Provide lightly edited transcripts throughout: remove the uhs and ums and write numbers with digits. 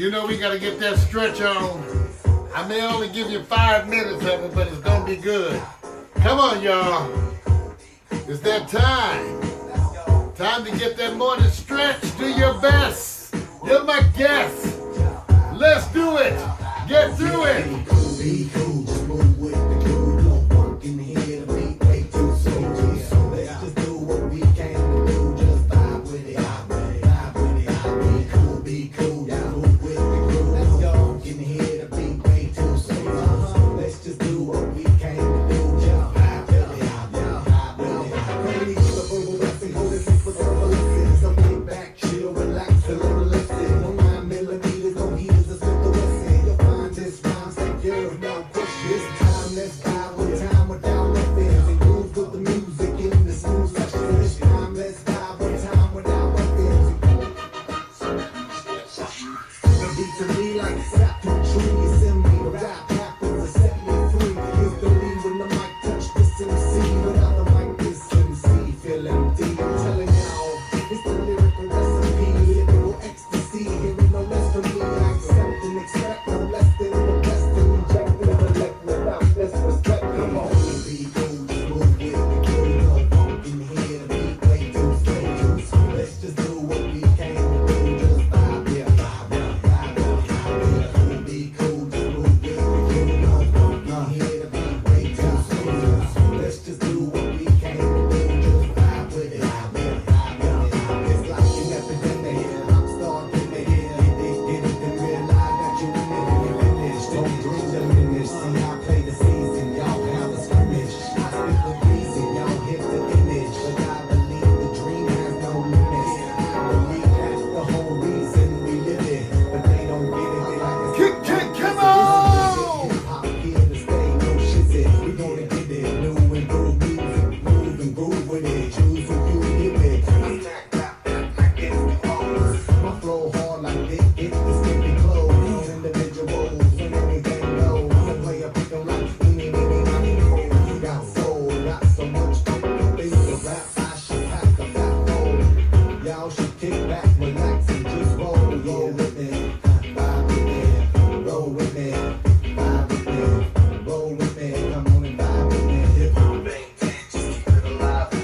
You know we gotta get that stretch on. I may only give you 5 minutes of it, but it's gonna be good. Come on, y'all. It's that time. Time to get that morning stretch. Do your best. You're my guest. Let's do it. Get through it. Be cool, just move with the cool. Don't work in here to be way too soon. So let's just do what we can do. Just vibe with it, vibe with it. Be cool, just move with the cool. Let's go in here to be way too soon. Let's just do what we can do. Just vibe with it, vibe with it. Only the verbal blessing, holding it for verbal lessons. So get back, chill, relax, a little listen. No 9 millimeters, no heaters, a simple lesson. You'll find this rhymes like girl, no push this time. Let's vibe with time without weapons. And groove with the music in the smooth section. This time, let's vibe with time without weapons. The beat to me like sap to a tree. It's in me, the rap happens to set me free. It's the lead when the mic touch this MC. Without the mic, this MC feel empty. I'm telling y'all, it's the lyrical recipe. Lyrical ecstasy, hearing no less from me. I accept and expect no less than the best. And inject intellect without disrespect. Come on, be cool, just move with the cool. No funk in here to be way too slow. Let's just do what we can do. Just vibe, yeah, vibe, vibe, vibe. Be cool, just move with the cool. No funk in here to be way too slow. Let's just do what we can do. Just vibe with it, vibe with it. It's like an epidemic. Rock star in the air. They get it and realize that you finished. Don't bring the finish. See, I play the season. Y'all have a scrimmage. I spit the reason. Y'all hit the image. But I believe the dream has no limits. I believe that's the whole reason we live it. But they don't get it. They like it's Come on! hip-hop here to stay, no shizzy. We gonna get it. New and groove music. Move and groove with it. Choose who you give it. I smack rap like it's hard. My flow hard like it's the skippy clothes. Individuals when anything goes. I play a pick 'em like any money. Got soul, got so much things to rap. I should pack a fat fold. Y'all should kick back, relax, and just roll with it. Vibe with it, roll with it. Vibe with it, roll with it. Come on and vibe with it. Hip hop ain't dead, just keep it alive. Be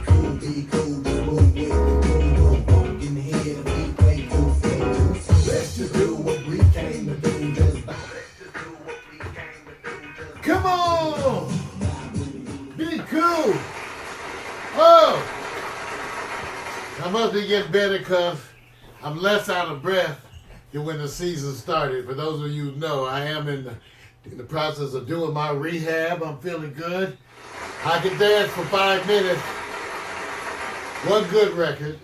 cool, just move with the cool. Don't funk in here to be way too slow. Let's just do what we came to do. Just vibe. Let's just do what we came to do. Just Come on! Be cool! Oh! I must be getting better because I'm less out of breath than when the season started. For those of you who know, I am in the process of doing my rehab. I'm feeling good. I can dance for 5 minutes. One good record.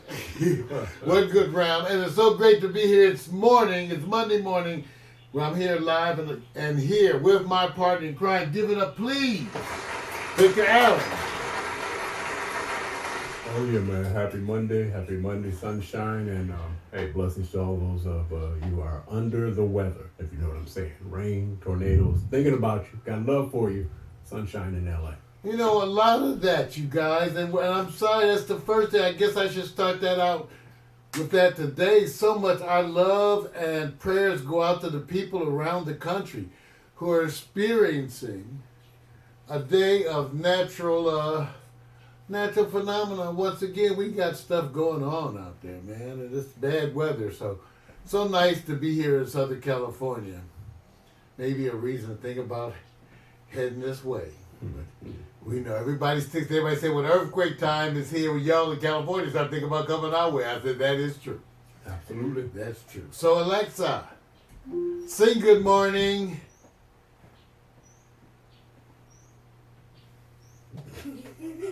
One good round. And it's so great to be here. It's morning. It's Monday morning where I'm here live and here with my partner in crime. Give it up, please. Victor Allen. Oh yeah, man! Happy Monday, sunshine, and hey, blessings to all those of you are under the weather, if you know what I'm saying. Rain, tornadoes, thinking about you, got love for you. Sunshine in LA. You know, a lot of that, you guys, and I'm sorry, that's the first thing. I guess I should start that out with that today. So much our love and prayers go out to the people around the country who are experiencing a day of natural phenomena. Once again, we got stuff going on out there, man, and it's bad weather. So nice to be here in Southern California. Maybe a reason to think about heading this way. But we know everybody say when earthquake time is here, when y'all in California start thinking about coming our way. I said that is true. Absolutely. That's true. So Alexa, sing good morning.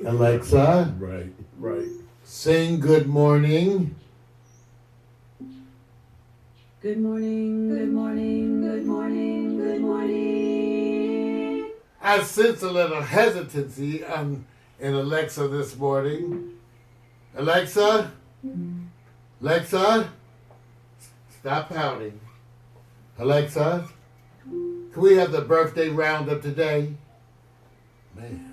Alexa, Right. sing good morning. Good morning, good morning, good morning, good morning. I sense a little hesitancy in Alexa this morning. Alexa, stop pouting. Alexa, can we have the birthday roundup today? Man.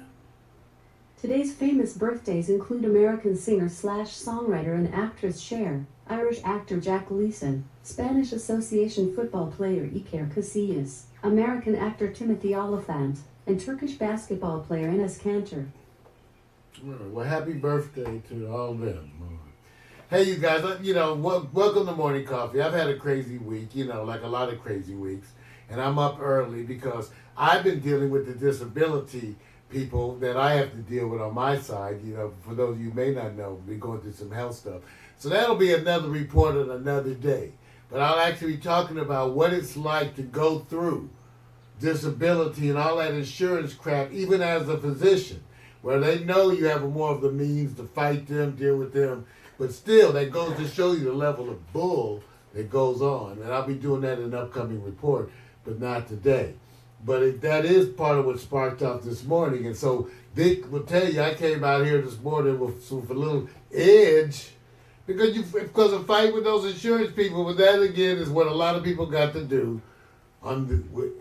Today's famous birthdays include American singer/songwriter and actress Cher, Irish actor Jack Gleason, Spanish Association football player Iker Casillas, American actor Timothy Oliphant, and Turkish basketball player Enes Kanter. Well, happy birthday to all of them. Hey, you guys, welcome to Morning Coffee. I've had a crazy week, like a lot of crazy weeks. And I'm up early because I've been dealing with the disability people that I have to deal with on my side. For those of you who may not know, we're going through some health stuff. So that'll be another report on another day. But I'll actually be talking about what it's like to go through disability and all that insurance crap, even as a physician, where they know you have more of the means to fight them, deal with them. But still, that goes to show you the level of bull that goes on. And I'll be doing that in an upcoming report, but not today. But that is part of what sparked off this morning. And so Vic will tell you, I came out here this morning with a little edge because of fight with those insurance people. But that, again, is what a lot of people got to do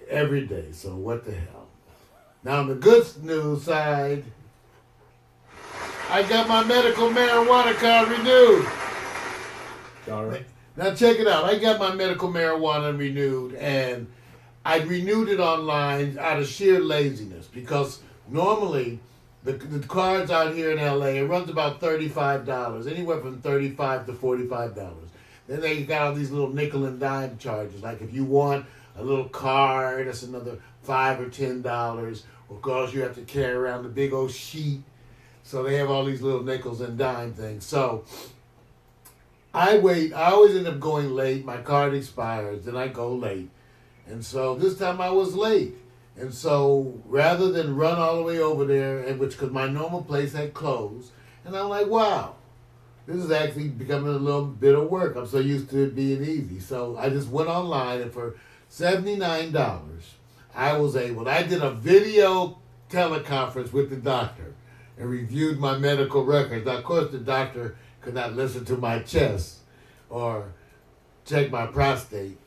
every day. So what the hell? Now, on the good news side, I got my medical marijuana card renewed. All right. Now check it out. I got my medical marijuana renewed, and I renewed it online out of sheer laziness because normally the cards out here in LA, it runs about $35, anywhere from $35 to $45. Then they got all these little nickel and dime charges. Like if you want a little card, that's another $5 or $10. Of course, you have to carry around the big old sheet. So they have all these little nickels and dime things. So I wait. I always end up going late. My card expires, then I go late. And so this time I was late. And so rather than run all the way over there, because my normal place had closed, and I'm like, wow, this is actually becoming a little bit of work. I'm so used to it being easy. So I just went online, and for $79, I did a video teleconference with the doctor and reviewed my medical records. Now, of course, the doctor could not listen to my chest or check my prostate,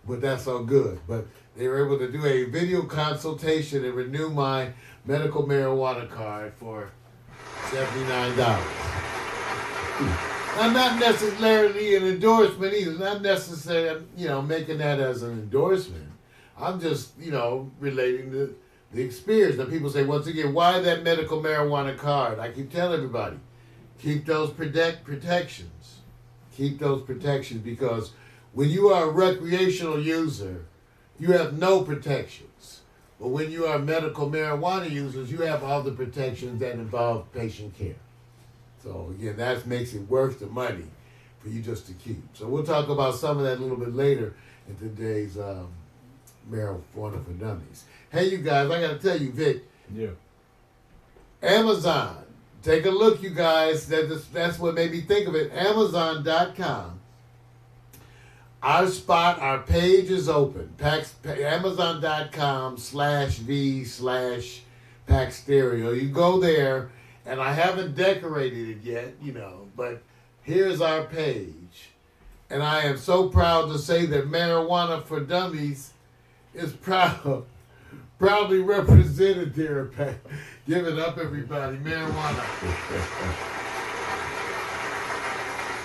but that's all good. But they were able to do a video consultation and renew my medical marijuana card for $79. Now, not necessarily an endorsement either. Not necessarily, making that as an endorsement. I'm just, relating to the experience. Now, people say, once again, why that medical marijuana card? I keep telling everybody, keep those protections. Keep those protections, because when you are a recreational user, you have no protections. But when you are medical marijuana users, you have all the protections that involve patient care. So again, that makes it worth the money for you just to keep. So we'll talk about some of that a little bit later in today's Marijuana for Dummies. Hey, you guys, I got to tell you, Vic. Yeah. Amazon. Take a look, you guys. That's what made me think of it. Amazon.com. Our page is open. Amazon.com/V/Paxstereo. You go there, and I haven't decorated it yet, but here's our page. And I am so proud to say that Marijuana for Dummies is proudly represented there. Give it up, everybody. Marijuana.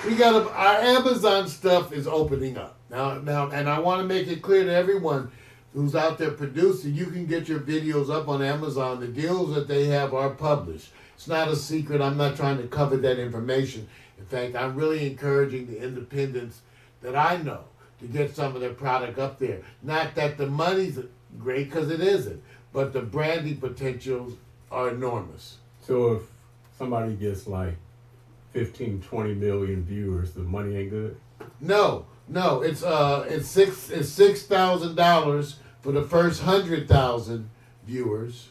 We got our Amazon stuff is opening up now, and I want to make it clear to everyone who's out there producing. You can get your videos up on Amazon. The deals that they have are published. It's not a secret. I'm not trying to cover that information. In fact, I'm really encouraging the independents that I know to get some of their product up there. Not that the money's great, because it isn't, but the branding potentials are enormous. So if somebody gets like 15, 20 million viewers, the money ain't good? No. It's $6,000 for the first 100,000 viewers.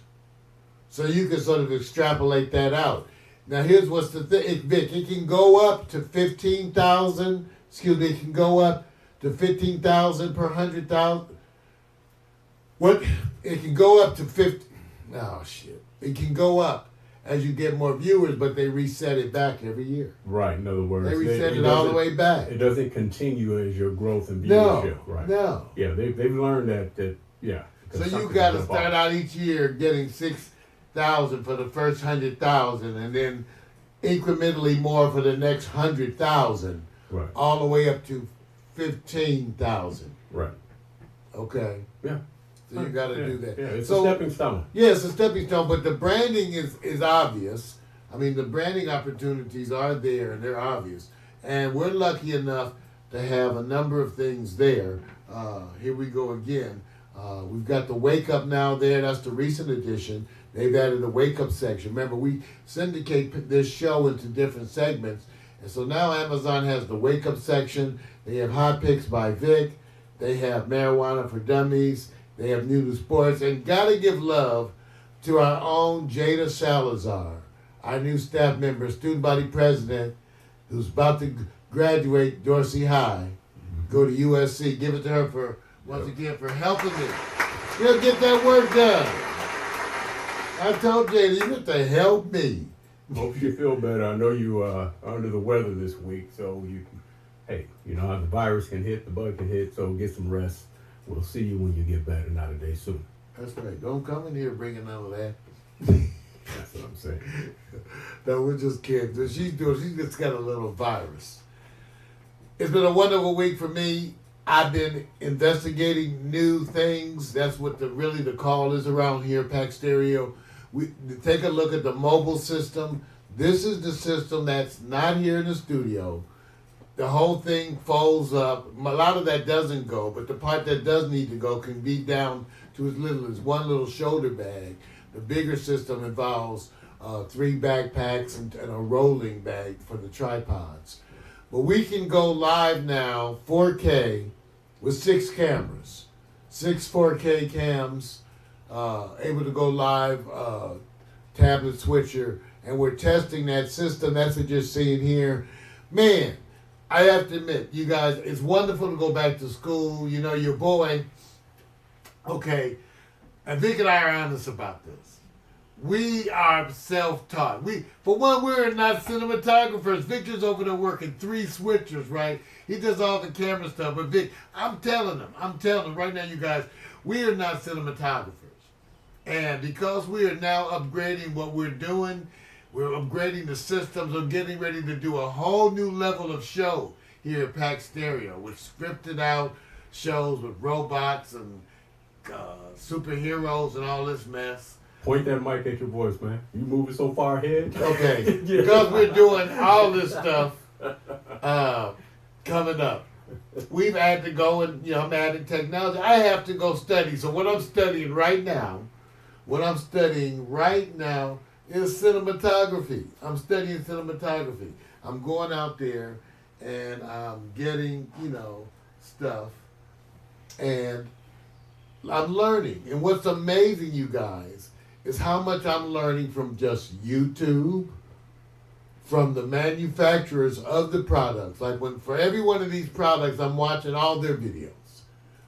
So you can sort of extrapolate that out. Now here's what's the thing, Vic. It can go up to 15,000. It can go up to 15,000 per 100,000. What? It can go up to 50. Oh shit! It can go up as you get more viewers, but they reset it back every year. Right. In other words, they reset it all the way back. It doesn't continue as your growth and viewership. Right. No. Yeah, they've learned that. Yeah. So you got to start out each year getting 6,000 for the first 100,000, and then incrementally more for the next 100,000 Right. all the way up to 15,000. Right. Okay, Yeah. so you got to Yeah. do that. Yeah, it's so, a stepping stone. Yeah, it's a stepping stone, but the branding is obvious. I mean, the branding opportunities are there, and they're obvious. And we're lucky enough to have a number of things there. Here we go again. We've got the Wake Up now there. That's the recent addition. They've added a Wake Up section. Remember, we syndicate this show into different segments. And so now Amazon has the Wake Up section. They have Hot Picks by Vic. They have Marijuana for Dummies. They have New to Sports. And got to give love to our own Jada Salazar, our new staff member, student body president, who's about to graduate Dorsey High, go to USC. Give it to her for, once again, for helping me. She'll get that work done. I told Jada, you got to help me. Hope you feel better. I know you are under the weather this week, so hey, you know how the virus can hit, the bug can hit, so get some rest. We'll see you when you get better, not a day soon. That's right. Don't come in here bringing none of that. That's what I'm saying. No, we're just kidding. She's just got a little virus. It's been a wonderful week for me. I've been investigating new things. That's what really the call is around here, Pack Stereo. We take a look at the mobile system. This is the system that's not here in the studio. The whole thing folds up. A lot of that doesn't go, but the part that does need to go can be down to as little as one little shoulder bag. The bigger system involves 3 backpacks and a rolling bag for the tripods. But we can go live now, 4K, with 6 cameras. 6 4K cams, able to go live, tablet switcher, and we're testing that system. That's what you're seeing here. Man, I have to admit, you guys, it's wonderful to go back to school. You know, your boy, okay, and Vic and I are honest about this. We are self-taught. For one, we're not cinematographers. Victor's over there working 3 switchers, right? He does all the camera stuff. But Vic, I'm telling him right now, you guys, we are not cinematographers. And because we are now upgrading what we're doing, we're upgrading the systems. We're getting ready to do a whole new level of show here at Pack Stereo with scripted out shows with robots and superheroes and all this mess. Point that mic at your voice, man. You moving so far ahead. Okay, because we're doing all this stuff coming up. We've had to go and, I'm adding technology. I have to go study. So what I'm studying right now is cinematography. I'm studying cinematography. I'm going out there and I'm getting, stuff. And I'm learning. And what's amazing, you guys, is how much I'm learning from just YouTube, from the manufacturers of the products. Like for every one of these products, I'm watching all their videos.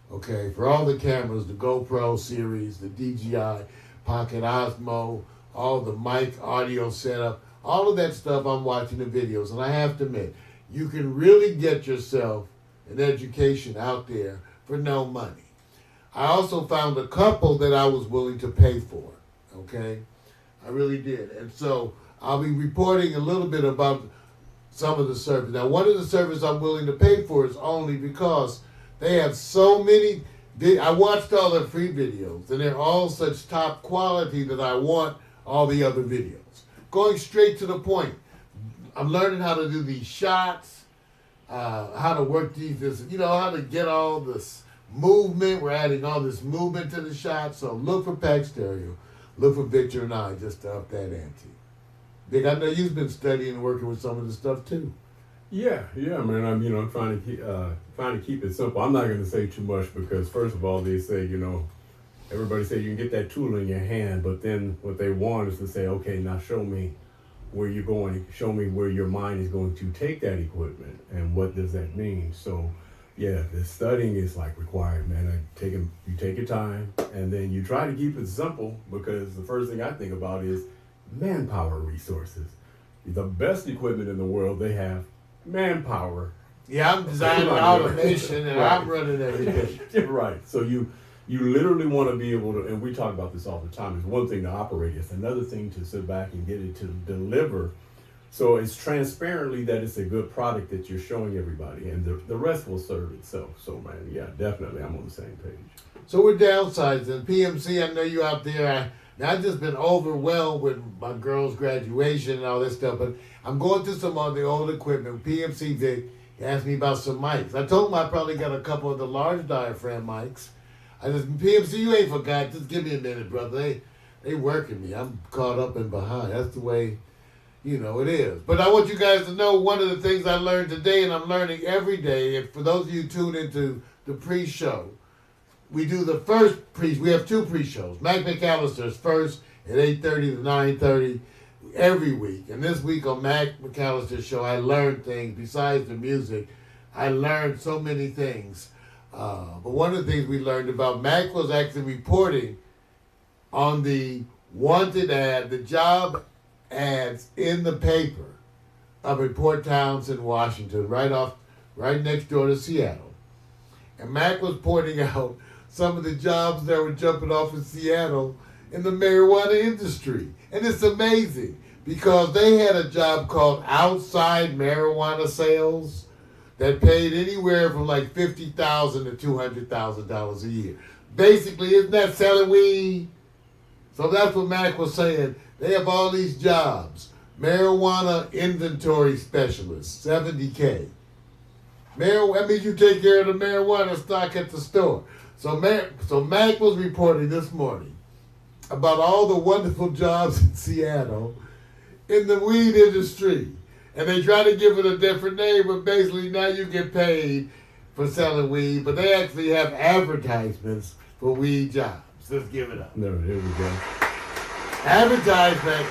Okay, for all the cameras, the GoPro series, the DJI Pocket Osmo, all the mic audio setup, all of that stuff, I'm watching the videos. And I have to admit, you can really get yourself an education out there for no money. I also found a couple that I was willing to pay for. Okay, I really did. And so I'll be reporting a little bit about some of the service. Now, one of the services I'm willing to pay for is only because they have so many. I watched all their free videos, and they're all such top quality that I want all the other videos. Going straight to the point. I'm learning how to do these shots, how to work how to get all this movement. We're adding all this movement to the shot. So look for Pack Stereo. Look for Victor and I just to up that ante. Vic, I know you've been studying and working with some of this stuff too. Yeah, man. I'm trying to keep it simple. I'm not going to say too much because first of all, they say everybody say you can get that tool in your hand, but then what they want is to say, okay, now show me where you're going. Show me where your mind is going to take that equipment, and what does that mean? So, yeah, the studying is like required, man. You take your time, and then you try to keep it simple because the first thing I think about is manpower resources. The best equipment in the world, they have manpower. Yeah, I'm designing automation and right. I'm running everything. Right. So you literally want to be able to, and we talk about this all the time, it's one thing to operate, it's another thing to sit back and get it to deliver So it's transparently that it's a good product that you're showing everybody, and the rest will serve itself. So, man, yeah, definitely, I'm on the same page. So we're downsizing. PMC, I know you out there. I've just been overwhelmed with my girl's graduation and all this stuff, but I'm going through some of the old equipment. PMC Vic asked me about some mics. I told him I probably got a couple of the large diaphragm mics. PMC, you ain't forgot. Just give me a minute, brother. They working me. I'm caught up and behind. That's the way, it is. But I want you guys to know one of the things I learned today, and I'm learning every day. And for those of you tuned into the pre-show, we do the first we have two pre-shows. Mac McAllister's first at 8:30 to 9:30 every week. And this week on Mac McAllister's show, I learned things. Besides the music, I learned so many things. But one of the things we learned about, Mac was actually reporting on the wanted ad, the job ads in the paper up in Port Townsend, Washington, right next door to Seattle. And Mac was pointing out some of the jobs that were jumping off in Seattle in the marijuana industry. And it's amazing because they had a job called outside marijuana sales that paid anywhere from like $50,000 to $200,000 a year. Basically, isn't that selling weed? So that's what Mac was saying. They have all these jobs. Marijuana inventory specialist, $70K. That means you take care of the marijuana stock at the store. So Mac was reporting this morning about all the wonderful jobs in Seattle in the weed industry. And they try to give it a different name, but basically now you get paid for selling weed, but they actually have advertisements for weed jobs. Let's give it up. No, here we go. Advertisement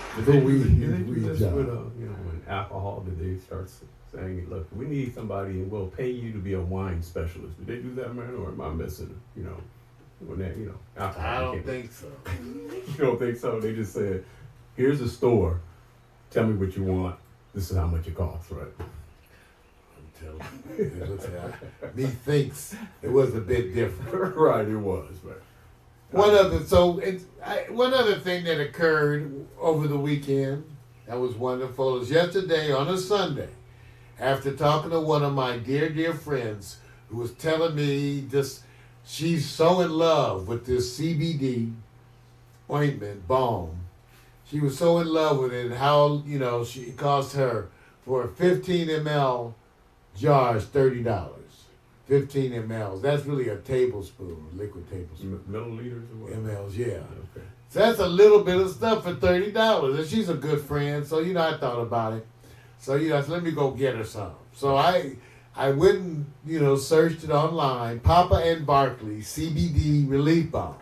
for Did they weed do this jobs. with when alcohol? Did they start saying, "Look, we need somebody, and we'll pay you to be a wine specialist"? Did they do that, man, or am I missing? When that alcohol. I don't think so. You don't think so? They just said, "Here's a store. Tell me what you want. This is how much it costs." Right? I'm telling you, methinks it was a bit different. Right, it was. Right. One other thing that occurred over the weekend that was wonderful is yesterday on a Sunday, after talking to one of my dear friends who was telling me she's so in love with this CBD ointment balm. She was so in love with it and how, it cost her for 15 ml jars $30. 15 mLs. That's really a tablespoon, liquid tablespoon. Milliliters or what? mLs, yeah. Okay. So that's a little bit of stuff for $30. And she's a good friend, so I thought about it. So I said, let me go get her some. So I went and searched it online. Papa and Barkley CBD relief balm.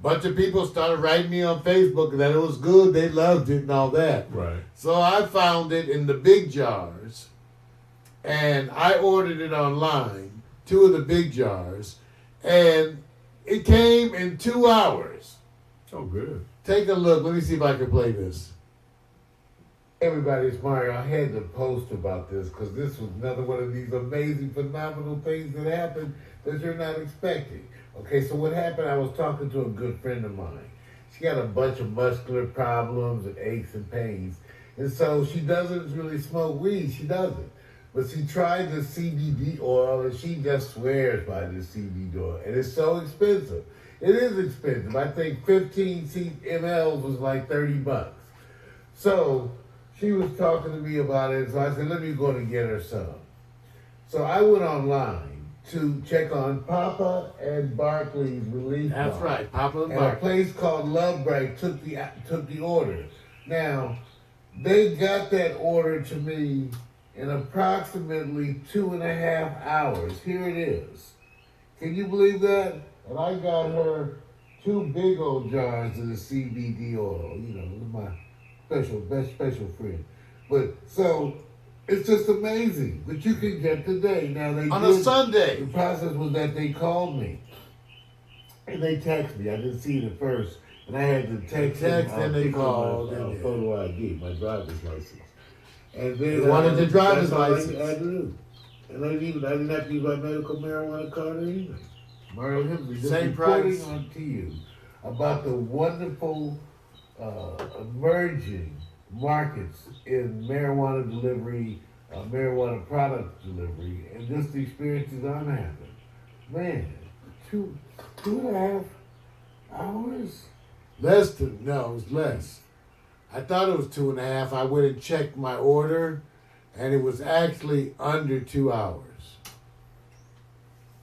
Bunch of people started writing me on Facebook that it was good, they loved it and all that. Right. So I found it in the big jars, and I ordered it online, 2 of the big jars, and it came in 2 hours. Oh, good. Take a look. Let me see if I can play this. Everybody, it's Mario. I had to post about this because this was another one of these amazing, phenomenal things that happened that you're not expecting. Okay, so what happened, I was talking to a good friend of mine. She got a bunch of muscular problems and aches and pains. And so she doesn't really smoke weed. She doesn't. But she tried the CBD oil, and she just swears by the CBD oil. And it's so expensive. It is expensive. I think 15 mLs was like $30. So she was talking to me about it, so I said, let me go and get her some. So I went online to check on Papa and Barkley's relief. That's balm. right, Papa and And Barkley. a place called Love Break took the order. Now, they got that order to me in approximately 2.5 hours. Here it is. Can you believe that? And I got her 2 big old jars of the CBD oil. My special friend. But so it's just amazing that you can get today. Now on a Sunday. The process was that they called me and they texted me. I didn't see it at first, and I had to text and they called and photo ID, my driver's license. And then They wanted the driver's that's all license. I had to do. And I didn't have to use my medical marijuana card or anything. Mario Hemsley, just Same reporting price. on to you about the wonderful emerging markets in marijuana delivery, marijuana product delivery, and just the experiences I'm having. Man, two and a half hours? No, it's less. I thought it was 2.5. I went and checked my order, and it was actually under 2 hours.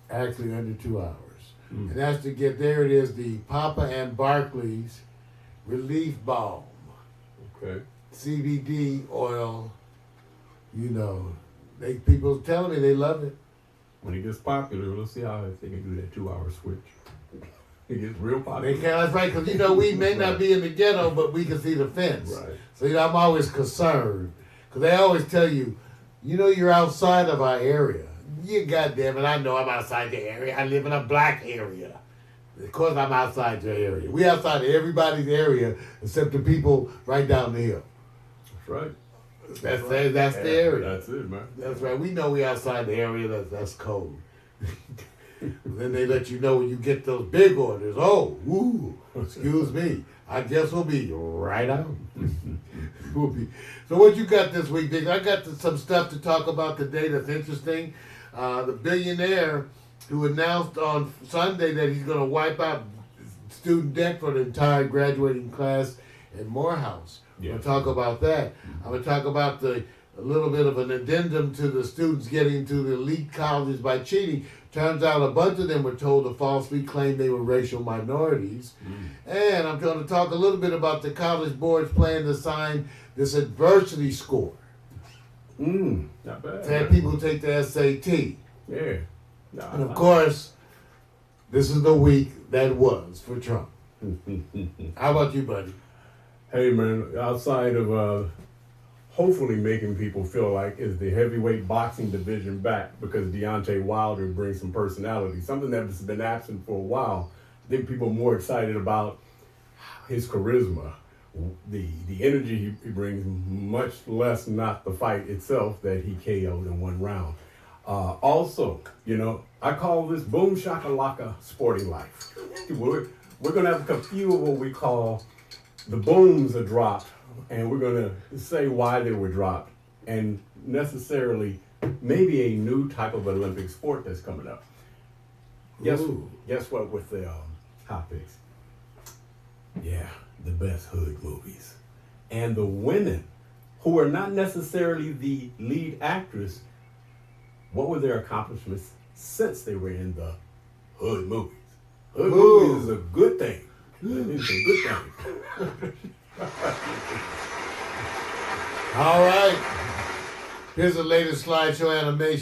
Actually under 2 hours. And that's to get, there it is, the Papa and Barkley's Relief Balm. Okay. CBD oil, people telling me they love it. When it gets popular, we'll see how they can do that 2-hour switch. It gets real popular. That's right, because we may not be in the ghetto, but we can see the fence. Right. So I'm always concerned, because they always tell you, you're outside of our area. You goddamn it, I know I'm outside the area. I live in a black area. Of course I'm outside your area. We outside of everybody's area except the people right down the hill. That's right. That's the area. That's it, man. That's right. We know we outside the area that's cold. Then they let you know when you get those big orders. Oh, woo, excuse me. I guess we'll be right out. So what you got this week, Dick? I got some stuff to talk about today that's interesting. The billionaire who announced on Sunday that he's going to wipe out student debt for the entire graduating class in Morehouse. Yeah. I'm going to talk about that. I'm going to talk about a little bit of an addendum to the students getting into the elite colleges by cheating. Turns out a bunch of them were told to falsely claim they were racial minorities. And I'm going to talk a little bit about the college board's plan to sign this adversity score. Not bad. To have people take the SAT. Yeah. And of course, this is the week that was for Trump. How about you, buddy? Hey, man, outside of hopefully making people feel like is the heavyweight boxing division back because Deontay Wilder brings some personality, something that's been absent for a while. I think people are more excited about his charisma, the energy he brings, much less not the fight itself that he KO'd in one round. Also, I call this boom shakalaka sporting life. We're going to have a few of what we call the booms are dropped, and we're going to say why they were dropped, and necessarily maybe a new type of Olympic sport that's coming up. Guess what with the hot picks? Yeah, the best hood movies. And the women, who are not necessarily the lead actress, what were their accomplishments since they were in the hood movies? Hood movies is a good thing. It's a good thing. All right. Here's the latest slideshow animation.